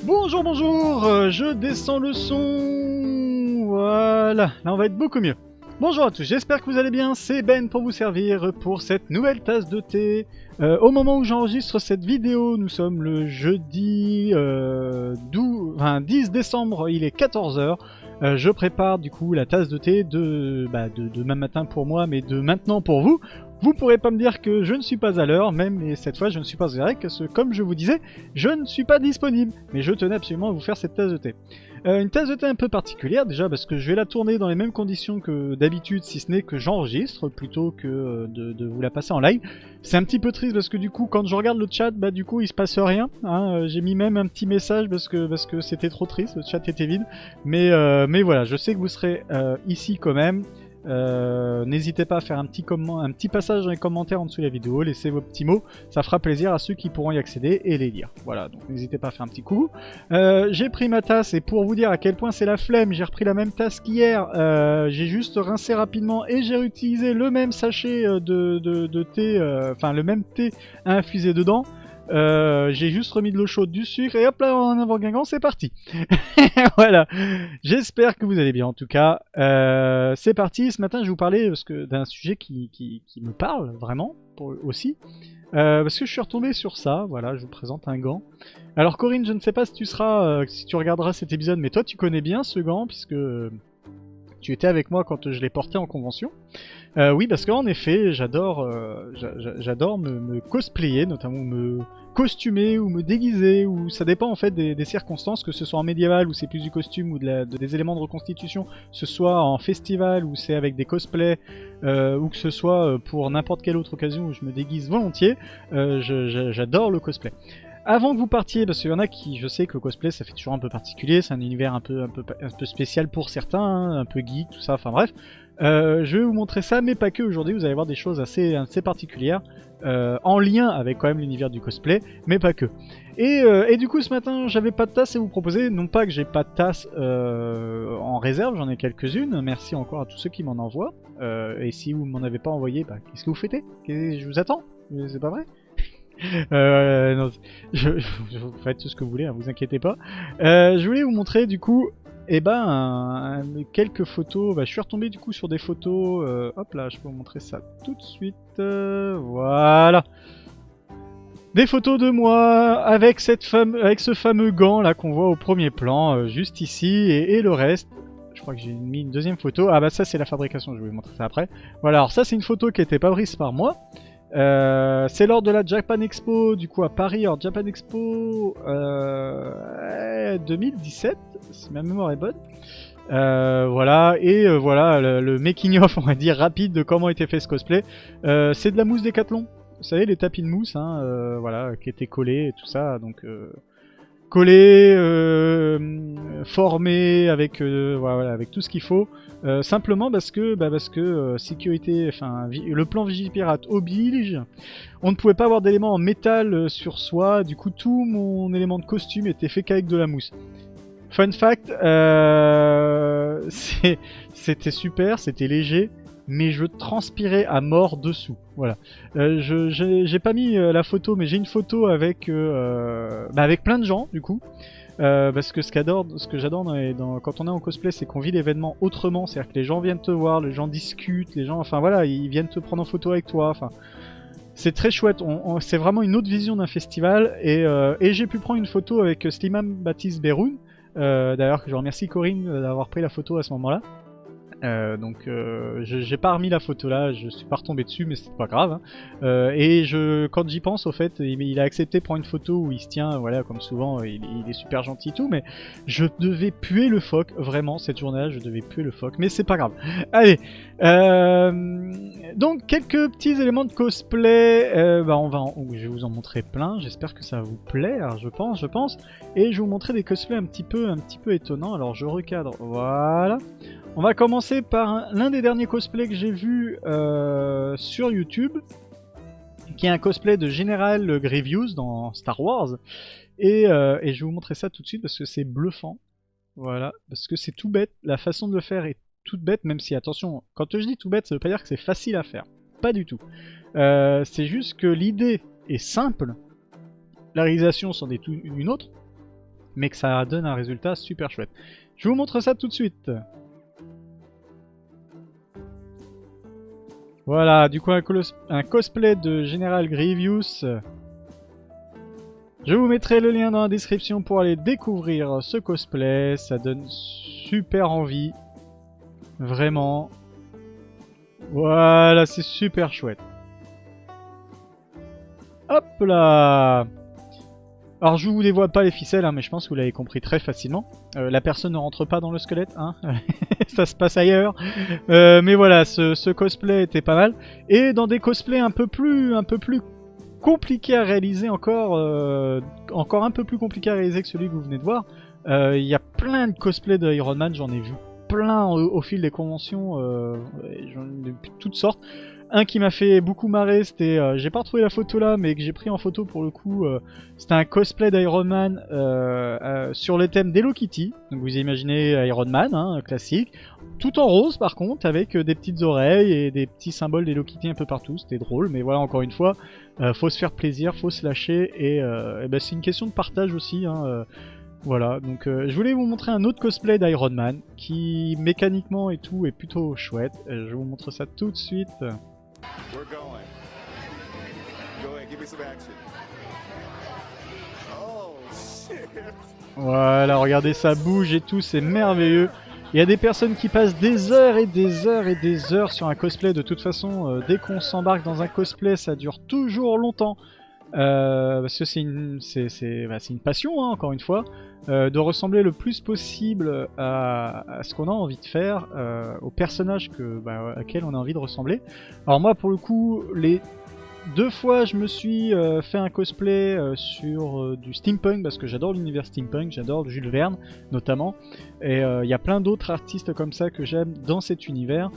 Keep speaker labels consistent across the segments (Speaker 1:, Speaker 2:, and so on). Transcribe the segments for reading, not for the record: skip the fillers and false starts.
Speaker 1: Bonjour, bonjour, je descends le son, voilà, là on va être beaucoup mieux. Bonjour à tous, j'espère que vous allez bien, c'est Ben pour vous servir pour cette nouvelle tasse de thé. Au moment où j'enregistre cette vidéo, nous sommes le jeudi 10 décembre, il est 14 h. Je prépare du coup la tasse de thé de demain matin pour moi, mais de maintenant pour vous. Vous pourrez pas me dire que je ne suis pas à l'heure, même et cette fois je ne suis pas direct, parce que comme je vous disais, je ne suis pas disponible. Mais je tenais absolument à vous faire cette tasse de thé. Une tasse de thé un peu particulière déjà parce que je vais la tourner dans les mêmes conditions que d'habitude, si ce n'est que j'enregistre plutôt que de vous la passer en live. C'est un petit peu triste parce que du coup quand je regarde le chat, bah du coup il se passe rien. Hein. J'ai mis même un petit message parce que c'était trop triste, le chat était vide. Mais voilà, je sais que vous serez ici quand même. N'hésitez pas à faire un petit passage dans les commentaires en dessous de la vidéo, laissez vos petits mots, ça fera plaisir à ceux qui pourront y accéder et les lire. Voilà, donc n'hésitez pas à faire un petit coup. J'ai pris ma tasse et pour vous dire à quel point c'est la flemme, j'ai repris la même tasse qu'hier, j'ai juste rincé rapidement et j'ai réutilisé le même sachet de thé, enfin le même thé à infuser dedans. J'ai juste remis de l'eau chaude, du sucre et hop là en avant Guingamp, c'est parti. Voilà, j'espère que vous allez bien en tout cas. C'est parti, ce matin je vais vous parler d'un sujet qui me parle vraiment aussi. Parce que je suis retombé sur ça, voilà, je vous présente un gant. Alors Corinne, je ne sais pas si tu seras, si tu regarderas cet épisode, mais toi tu connais bien ce gant puisque tu étais avec moi quand je l'ai porté en convention. Oui, parce qu'en effet, j'adore me cosplayer, notamment me costumer ou me déguiser, ou ça dépend en fait des circonstances, que ce soit en médiéval où c'est plus du costume ou des éléments de reconstitution, que ce soit en festival où c'est avec des cosplays, ou que ce soit pour n'importe quelle autre occasion où je me déguise volontiers, j'adore le cosplay. Avant que vous partiez, parce qu'il y en a qui, je sais que le cosplay ça fait toujours un peu particulier, c'est un univers un peu spécial pour certains, hein, un peu geek, tout ça, enfin bref. Je vais vous montrer ça, mais pas que. Aujourd'hui, vous allez voir des choses assez particulières, en lien avec quand même l'univers du cosplay, mais pas que. Et du coup, ce matin, j'avais pas de tasse à vous proposer. Non pas que j'ai pas de tasse en réserve, j'en ai quelques-unes. Merci encore à tous ceux qui m'en envoient. Et si vous m'en avez pas envoyé, bah, qu'est-ce que vous fêtez? Je vous attends. C'est pas vrai? Non, vous faites tout ce que vous voulez, hein, vous inquiétez pas. Je voulais vous montrer du coup, quelques photos. Bah, je suis retombé du coup sur des photos. Hop là, je peux vous montrer ça tout de suite. Voilà. Des photos de moi avec ce fameux gant là qu'on voit au premier plan, juste ici, et le reste. Je crois que j'ai mis une deuxième photo. Ah bah ça c'est la fabrication, je vais vous montrer ça après. Voilà, alors ça c'est une photo qui n'était pas prise par moi. C'est lors de la Japan Expo, du coup à Paris, alors Japan Expo 2017, si ma mémoire est bonne. Voilà, et voilà le making of, on va dire, rapide de comment était fait ce cosplay. C'est de la mousse Décathlon, vous savez, les tapis de mousse, hein, voilà, qui étaient collés et tout ça, donc collé, formé avec voilà, avec tout ce qu'il faut, simplement parce que sécurité, enfin le plan Vigipirate oblige, on ne pouvait pas avoir d'éléments en métal sur soi, du coup tout mon élément de costume était fait qu'avec de la mousse. Fun fact, c'était super, c'était léger, mais je transpirais à mort dessous. Voilà. J'ai pas mis la photo, mais j'ai une photo avec avec plein de gens du coup. Parce que ce que j'adore quand on est en cosplay, c'est qu'on vit l'événement autrement. C'est-à-dire que les gens viennent te voir, les gens discutent, les gens, enfin voilà, ils viennent te prendre en photo avec toi. Enfin, c'est très chouette. C'est vraiment une autre vision d'un festival. Et j'ai pu prendre une photo avec Slimane Baptiste Beroun. D'ailleurs, je remercie Corinne d'avoir pris la photo à ce moment-là. Donc j'ai pas remis la photo là, je suis pas retombé dessus, mais c'est pas grave. Hein. Et quand j'y pense, au fait, il a accepté de prendre une photo où il se tient, voilà, comme souvent, il est super gentil et tout, mais je devais puer le phoque, vraiment, cette journée-là, je devais puer le phoque, mais c'est pas grave. Allez, donc quelques petits éléments de cosplay, je vais vous en montrer plein, j'espère que ça vous plaît, alors je pense, et je vais vous montrer des cosplays un petit peu étonnants, alors je recadre, voilà. On va commencer par l'un des derniers cosplays que j'ai vu sur YouTube, qui est un cosplay de General Grievous dans Star Wars. Et je vais vous montrer ça tout de suite parce que c'est bluffant. Voilà, parce que c'est tout bête. La façon de le faire est toute bête, même si, attention, quand je dis tout bête, ça veut pas dire que c'est facile à faire. Pas du tout. C'est juste que l'idée est simple. La réalisation c'en est une autre. mais que ça donne un résultat super chouette. Je vous montre ça tout de suite. Voilà, du coup un cosplay de General Grievous. Je vous mettrai le lien dans la description pour aller découvrir ce cosplay. Ça donne super envie. Vraiment. Voilà, c'est super chouette. Hop là! Alors je vous dévoile pas les ficelles, hein, mais je pense que vous l'avez compris très facilement. La personne ne rentre pas dans le squelette, hein. Ça se passe ailleurs. Mais voilà, ce cosplay était pas mal. Et dans des cosplays un peu plus compliqués à réaliser encore un peu plus compliqué à réaliser que celui que vous venez de voir. Il y a plein de cosplays de Iron Man, j'en ai vu plein au fil des conventions, j'en ai vu toutes sortes. Un qui m'a fait beaucoup marrer, c'était, j'ai pas retrouvé la photo là, mais que j'ai pris en photo pour le coup, c'était un cosplay d'Iron Man sur le thème d'Hello Kitty. Donc vous imaginez Iron Man, hein, classique, tout en rose par contre, avec des petites oreilles et des petits symboles d'Hello Kitty un peu partout, c'était drôle, mais voilà, encore une fois, faut se faire plaisir, faut se lâcher, et ben, c'est une question de partage aussi, hein, voilà, donc je voulais vous montrer un autre cosplay d'Iron Man, qui mécaniquement et tout est plutôt chouette, je vous montre ça tout de suite.
Speaker 2: We're going. Go ahead, give me some action. Oh shit.
Speaker 1: Voilà, regardez, ça bouge et tout, c'est merveilleux. Il y a des personnes qui passent des heures et des heures et des heures sur un cosplay. De toute façon, dès qu'on s'embarque dans un cosplay, ça dure toujours longtemps. Parce que c'est une passion, hein, encore une fois, de ressembler le plus possible à ce qu'on a envie de faire, au personnage auquel on a envie de ressembler. Alors moi, pour le coup, les 2 fois je me suis fait un cosplay sur du steampunk, parce que j'adore l'univers steampunk, j'adore Jules Verne notamment, et il y a plein d'autres artistes comme ça que j'aime dans cet univers.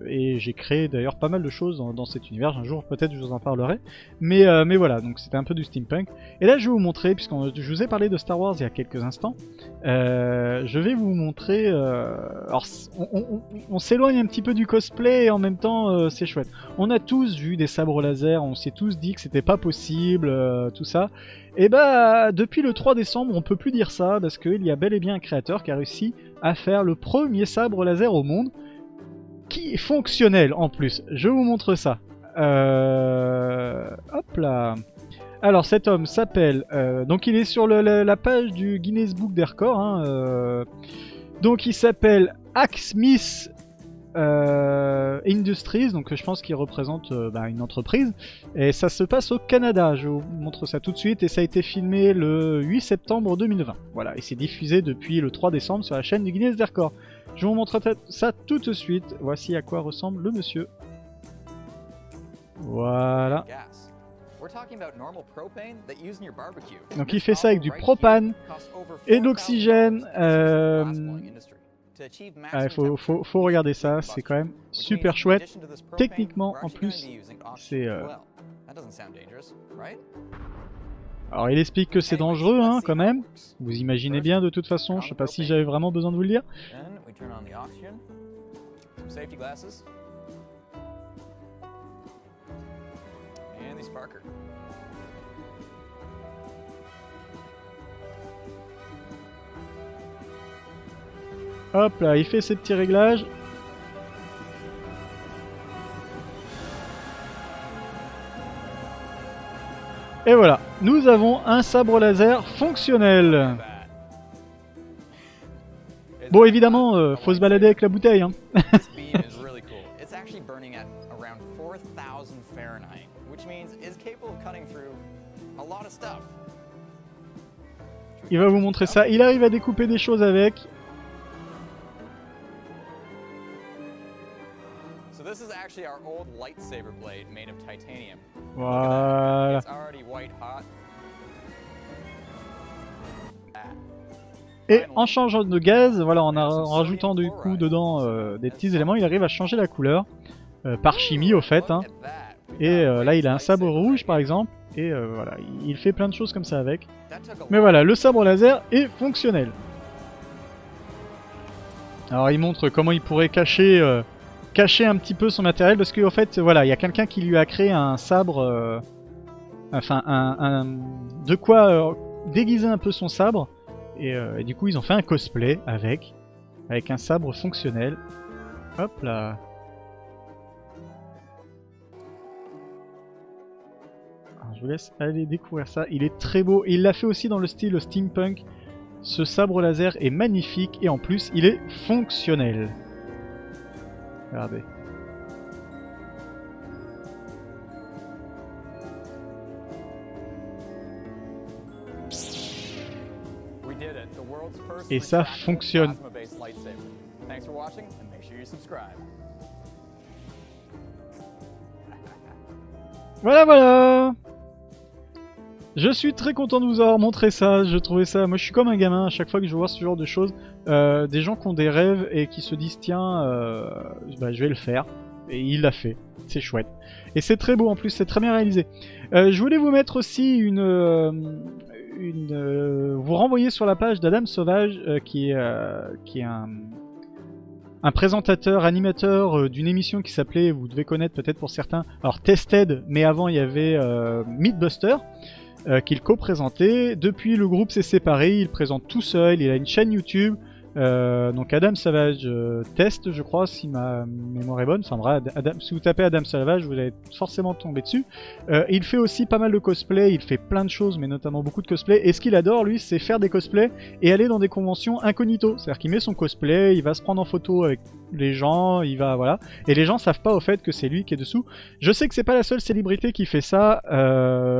Speaker 1: Et j'ai créé d'ailleurs pas mal de choses dans cet univers, un jour peut-être je vous en parlerai, mais voilà, donc c'était un peu du steampunk. Et là je vais vous montrer, puisque je vous ai parlé de Star Wars il y a quelques instants, je vais vous montrer, alors on s'éloigne un petit peu du cosplay et en même temps c'est chouette. On a tous vu des sabres laser, on s'est tous dit que c'était pas possible, tout ça. Et bah depuis le 3 décembre on peut plus dire ça, parce qu'il y a bel et bien un créateur qui a réussi à faire le premier sabre laser au monde, qui est fonctionnel en plus. Je vous montre ça. Hop là. Alors cet homme s'appelle... donc il est sur la page du Guinness Book des records. Hein, donc il s'appelle Hacksmith Industries. Donc je pense qu'il représente une entreprise. Et ça se passe au Canada. Je vous montre ça tout de suite. Et ça a été filmé le 8 septembre 2020. Voilà. Et c'est diffusé depuis le 3 décembre sur la chaîne du Guinness des records. Je vous montre ça tout de suite. Voici à quoi ressemble le monsieur. Voilà. Donc il fait ça avec du propane et de l'oxygène. Faut regarder ça, c'est quand même super chouette. Techniquement en plus, c'est... Alors il explique que c'est dangereux, hein, quand même. Vous imaginez bien de toute façon, je sais pas si j'avais vraiment besoin de vous le dire. Hop là, il fait ses petits réglages. Et voilà, nous avons un sabre laser fonctionnel. Bon, évidemment, faut se balader avec la bouteille, hein. Il va vous montrer ça. Il arrive à découper des choses avec. Voilà. Et en changeant de gaz, voilà, en rajoutant du coup dedans des petits éléments, il arrive à changer la couleur par chimie au fait. Hein. Et là, il a un sabre rouge par exemple. Et voilà, il fait plein de choses comme ça avec. Mais voilà, le sabre laser est fonctionnel. Alors il montre comment il pourrait cacher un petit peu son matériel, parce qu'en fait, voilà, il y a quelqu'un qui lui a créé un sabre, de quoi déguisé un peu son sabre. Et du coup, ils ont fait un cosplay avec un sabre fonctionnel. Hop là. Alors, je vous laisse aller découvrir ça. Il est très beau. Et il l'a fait aussi dans le style steampunk. Ce sabre laser est magnifique et en plus, il est fonctionnel. Regardez. Et ça fonctionne. Voilà, voilà. Je suis très content de vous avoir montré ça. Je trouvais ça. Moi, je suis comme un gamin à chaque fois que je vois ce genre de choses. Des gens qui ont des rêves et qui se disent tiens, bah, je vais le faire. Et il l'a fait. C'est chouette. Et c'est très beau en plus. C'est très bien réalisé. Je voulais vous mettre aussi vous renvoyer sur la page d'Adam Sauvage qui est un présentateur, animateur d'une émission qui s'appelait, vous devez connaître peut-être pour certains, alors Tested, mais avant il y avait Mythbuster qu'il co-présentait. Depuis le groupe s'est séparé, il présente tout seul, il a une chaîne YouTube. Donc Adam Savage Test, je crois, si ma mémoire est bonne. Enfin bref, si vous tapez Adam Savage, vous allez forcément tomber dessus. Il fait aussi pas mal de cosplay, il fait plein de choses, mais notamment beaucoup de cosplay. Et ce qu'il adore, lui, c'est faire des cosplays et aller dans des conventions incognito. C'est-à-dire qu'il met son cosplay, il va se prendre en photo avec les gens, il va, voilà. Et les gens savent pas au fait que c'est lui qui est dessous. Je sais que c'est pas la seule célébrité qui fait ça.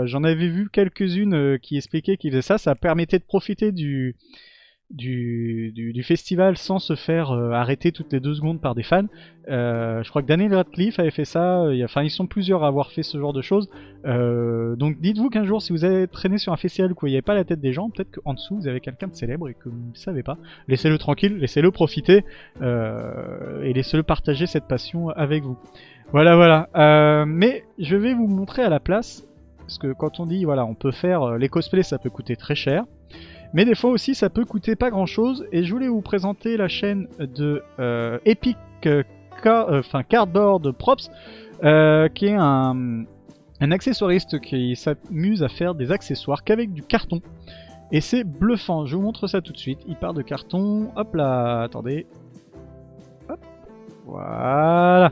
Speaker 1: J'en avais vu quelques-unes qui expliquaient qu'ils faisaient ça. Ça permettait de profiter du festival sans se faire arrêter toutes les 2 secondes par des fans. Je crois que Daniel Radcliffe avait fait ça, enfin ils sont plusieurs à avoir fait ce genre de choses. Donc dites-vous qu'un jour si vous avez traîné sur un festival où il n'y avait pas la tête des gens, peut-être qu'en dessous vous avez quelqu'un de célèbre et que vous ne savez pas. Laissez-le tranquille, laissez-le profiter et laissez-le partager cette passion avec vous. Voilà, voilà. Mais je vais vous montrer à la place, parce que quand on dit voilà on peut faire les cosplays, ça peut coûter très cher. Mais des fois aussi ça peut coûter pas grand chose et je voulais vous présenter la chaîne de Epic Cardboard Props qui est un accessoiriste qui s'amuse à faire des accessoires qu'avec du carton. Et c'est bluffant, je vous montre ça tout de suite. Il part de carton, hop là, attendez. Hop, voilà.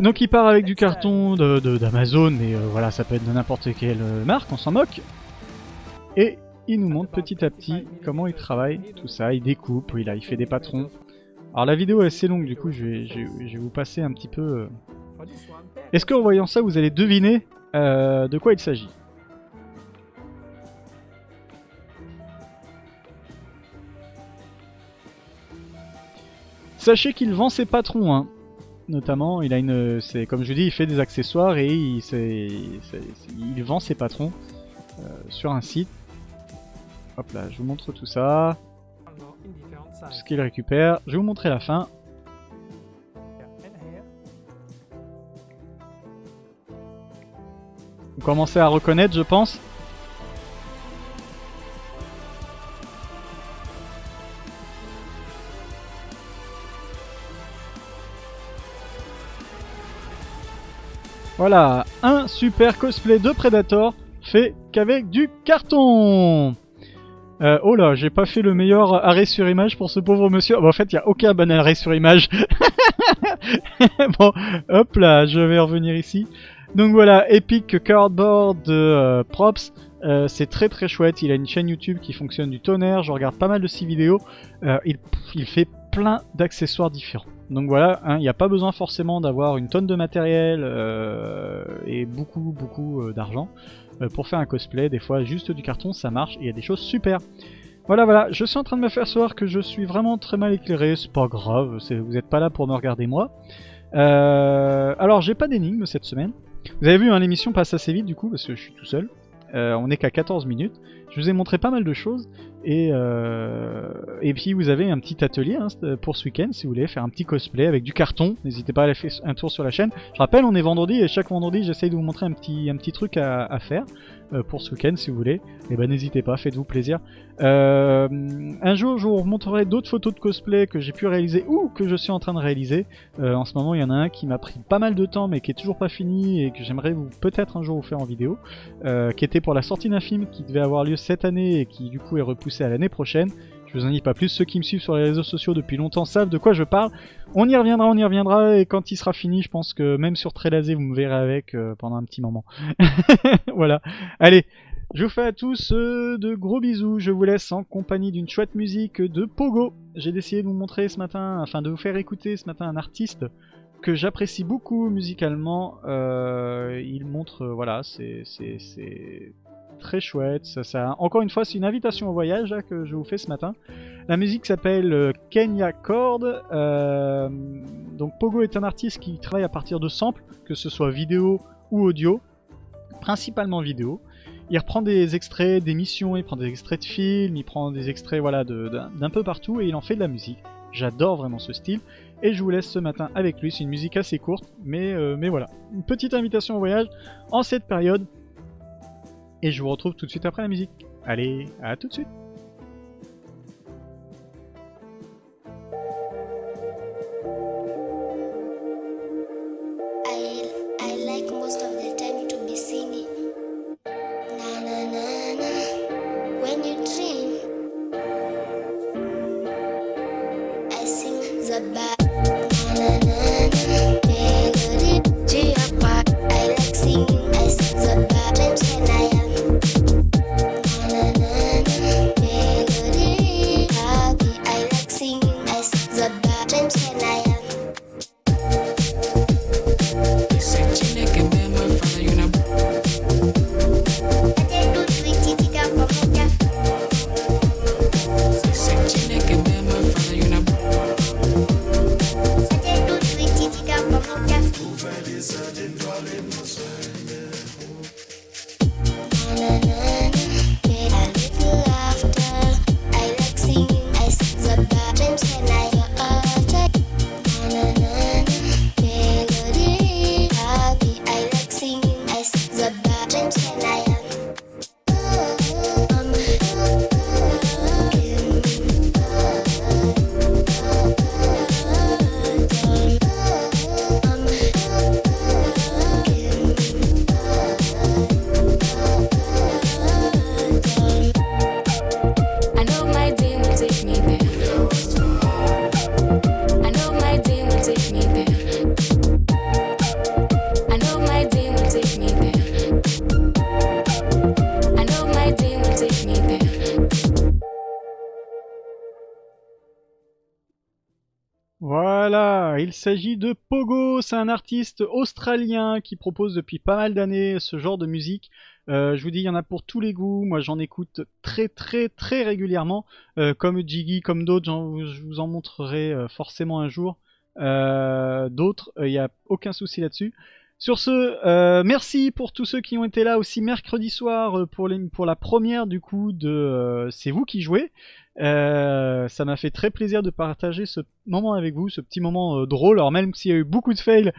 Speaker 1: Donc il part avec du carton d'Amazon, mais voilà, ça peut être de n'importe quelle marque, on s'en moque. Et il nous montre petit à petit comment il travaille, tout ça, il découpe, il fait des patrons. Alors la vidéo est assez longue, du coup je vais vous passer un petit peu... Est-ce qu'en voyant ça vous allez deviner de quoi il s'agit? Sachez qu'il vend ses patrons, hein. Notamment, il a comme je vous dis, il fait des accessoires et il vend ses patrons sur un site. Hop là, je vous montre tout ça. Tout ce qu'il récupère. Je vais vous montrer la fin. Vous commencez à reconnaître, je pense. Voilà, un super cosplay de Predator fait qu'avec du carton. Oh là, j'ai pas fait le meilleur arrêt sur image pour ce pauvre monsieur. Bon, en fait, il n'y a aucun bon arrêt sur image. Bon, hop là, je vais revenir ici. Donc voilà, Epic Cardboard Props. C'est très très chouette. Il a une chaîne YouTube qui fonctionne du tonnerre. Je regarde pas mal de ses vidéos. Il fait plein d'accessoires différents. Donc voilà, il n'y a pas besoin forcément d'avoir une tonne de matériel et beaucoup d'argent. Pour faire un cosplay, des fois juste du carton ça marche et il y a des choses super. Voilà, voilà, je suis en train de me faire savoir que je suis vraiment très mal éclairé, c'est pas grave, vous n'êtes pas là pour me regarder moi. Alors j'ai pas d'énigme cette semaine. Vous avez vu, hein, l'émission passe assez vite du coup parce que je suis tout seul. On est qu'à 14 minutes. Je vous ai montré pas mal de choses. Et puis vous avez un petit atelier hein, pour ce week-end si vous voulez faire un petit cosplay avec du carton. N'hésitez pas à aller faire un tour sur la chaîne. Je rappelle, on est vendredi et chaque vendredi j'essaye de vous montrer un petit truc à faire pour ce week-end si vous voulez. Et ben n'hésitez pas, faites-vous plaisir. Un jour je vous remontrerai d'autres photos de cosplay que j'ai pu réaliser ou que je suis en train de réaliser. En ce moment il y en a un qui m'a pris pas mal de temps mais qui est toujours pas fini et que j'aimerais peut-être un jour vous faire en vidéo. Qui était pour la sortie d'un film qui devait avoir lieu cette année et qui du coup est repoussé à l'année prochaine. Je vous en dis pas plus, ceux qui me suivent sur les réseaux sociaux depuis longtemps savent de quoi je parle. On y reviendra, et quand il sera fini, je pense que même sur Trélazé, vous me verrez avec pendant un petit moment. Voilà. Allez, je vous fais à tous de gros bisous, je vous laisse en compagnie d'une chouette musique de Pogo. J'ai décidé de vous montrer ce matin, enfin de vous faire écouter ce matin un artiste que j'apprécie beaucoup musicalement. Il montre, voilà, c'est très chouette. Encore une fois, c'est une invitation au voyage là, que je vous fais ce matin. La musique s'appelle Kenya Chord. Donc Pogo est un artiste qui travaille à partir de samples, que ce soit vidéo ou audio, principalement vidéo. Il reprend des extraits d'émissions, il prend des extraits de films, il prend des extraits voilà, d'un peu partout et il en fait de la musique. J'adore vraiment ce style et je vous laisse ce matin avec lui. C'est une musique assez courte, mais voilà. Une petite invitation au voyage en cette période. Et je vous retrouve tout de suite après la musique. Allez, à tout de suite.
Speaker 3: I like most of the time to be singing. Na na na na. When you dream, I sing the bar. Na na na na. Melody, G-A-P-A. I like singing. I sing the bar. Times when I am. Na na na na. Melody, happy. I like singing. I sing the bar. Times when I am.
Speaker 1: Voilà, il s'agit de Pogo, c'est un artiste australien qui propose depuis pas mal d'années ce genre de musique. Je vous dis, il y en a pour tous les goûts, moi j'en écoute très régulièrement, comme Jiggy, comme d'autres, je vous en montrerai forcément un jour. D'autres, il n'y a aucun souci là-dessus. Sur ce, merci pour tous ceux qui ont été là aussi mercredi soir pour la première du coup de C'est vous qui jouez. Ça m'a fait très plaisir de partager ce moment avec vous, ce petit moment drôle, alors même s'il y a eu beaucoup de fails,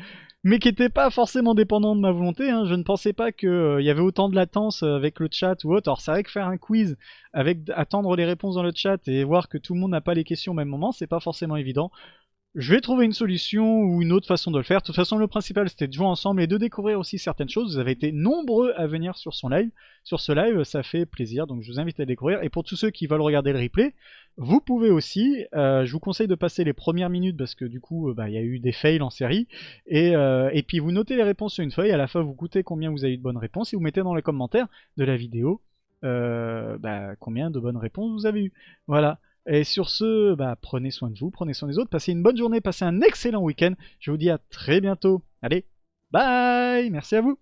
Speaker 1: mais qui n'étaient pas forcément dépendants de ma volonté, hein. Je ne pensais pas qu'il y avait autant de latence avec le chat ou autre. Alors c'est vrai que faire un quiz avec attendre les réponses dans le chat et voir que tout le monde n'a pas les questions au même moment, c'est pas forcément évident. Je vais trouver une solution ou une autre façon de le faire. De toute façon, le principal c'était de jouer ensemble et de découvrir aussi certaines choses. Vous avez été nombreux à venir sur ce live, ça fait plaisir, donc je vous invite à découvrir. Et pour tous ceux qui veulent regarder le replay, vous pouvez aussi. Je vous conseille de passer les premières minutes parce que du coup, il y a eu des fails en série. Et puis vous notez les réponses sur une feuille. À la fin, vous goûtez combien vous avez eu de bonnes réponses et vous mettez dans les commentaires de la vidéo combien de bonnes réponses vous avez eu. Voilà. Et sur ce, prenez soin de vous, prenez soin des autres, passez une bonne journée, passez un excellent week-end. Je vous dis à très bientôt. Allez, bye, merci à vous.